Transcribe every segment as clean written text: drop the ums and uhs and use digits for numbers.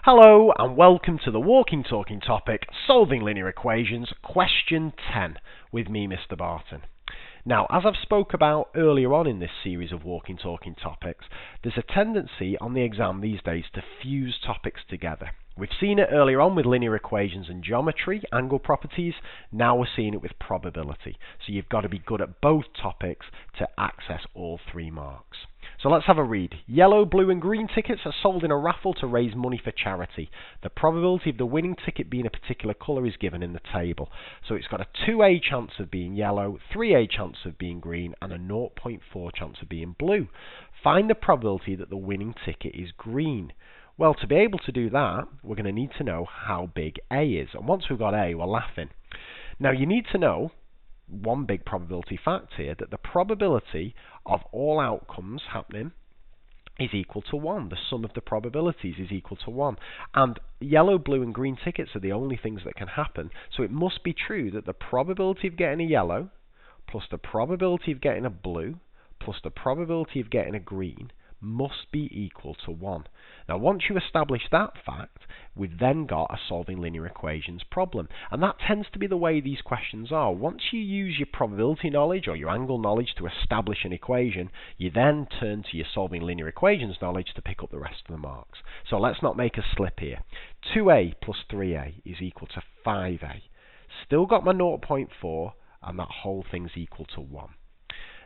Hello and welcome to the walking talking topic, Solving Linear Equations, question 10, with me, Mr. Barton. Now, as I've spoke about earlier on in this series of walking talking topics, there's a tendency on the exam these days to fuse topics together. We've seen it earlier on with linear equations and geometry, angle properties. Now we're seeing it with probability. So you've got to be good at both topics to access all 3 marks. So let's have a read. Yellow, blue and green tickets are sold in a raffle to raise money for charity. The probability of the winning ticket being a particular colour is given in the table. So it's got a 2A chance of being yellow, 3A chance of being green and a 0.4 chance of being blue. Find the probability that the winning ticket is green. Well, to be able to do that, we're going to need to know how big A is. And once we've got A, we're laughing. Now, you need to know one big probability fact here, that the probability of all outcomes happening is equal to 1. The sum of the probabilities is equal to 1. And yellow, blue and green tickets are the only things that can happen. So it must be true that the probability of getting a yellow plus the probability of getting a blue plus the probability of getting a green must be equal to 1. Now, once you establish that fact, we've then got a solving linear equations problem. And that tends to be the way these questions are. Once you use your probability knowledge or your angle knowledge to establish an equation, you then turn to your solving linear equations knowledge to pick up the rest of the marks. So let's not make a slip here. 2A plus 3A is equal to 5A. Still got my 0.4, and that whole thing's equal to 1.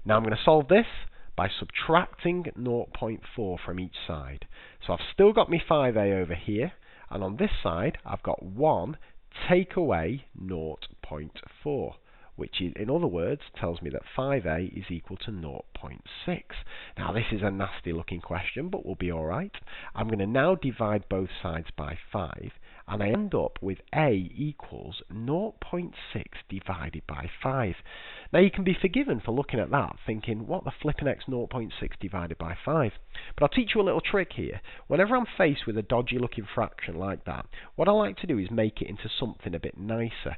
Now I'm going to solve this by subtracting 0.4 from each side. So I've still got my 5A over here, and on this side I've got 1 take away 0.4, which is, in other words, tells me that 5A is equal to 0.6. Now this is a nasty looking question, but we'll be alright. I'm going to now divide both sides by 5, and I end up with A equals 0.6 divided by 5. Now you can be forgiven for looking at that, thinking, what the flipping heck's 0.6 divided by 5? But I'll teach you a little trick here. Whenever I'm faced with a dodgy looking fraction like that, what I like to do is make it into something a bit nicer.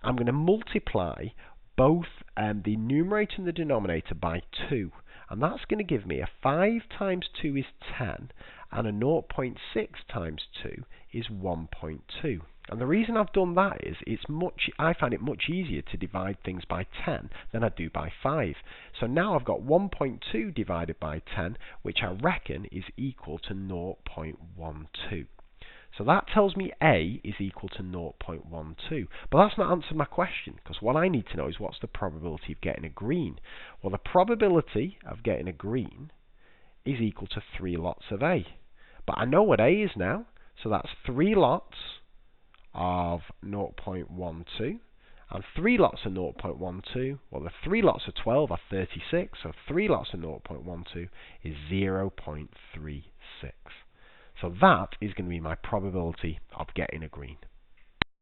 I'm going to multiply both the numerator and the denominator by 2. And that's going to give me a 5 times 2 is 10, and a 0.6 times 2 is 1.2. And the reason I've done that is I find it much easier to divide things by 10 than I do by 5. So now I've got 1.2 divided by 10, which I reckon is equal to 0.12. So that tells me A is equal to 0.12. But that's not answered my question, because what I need to know is what's the probability of getting a green. Well, the probability of getting a green is equal to 3 lots of A. But I know what A is now, so that's 3 lots of 0.12. And 3 lots of 0.12, well, the 3 lots of 12 are 36, so 3 lots of 0.12 is 0.36. So that is going to be my probability of getting a green.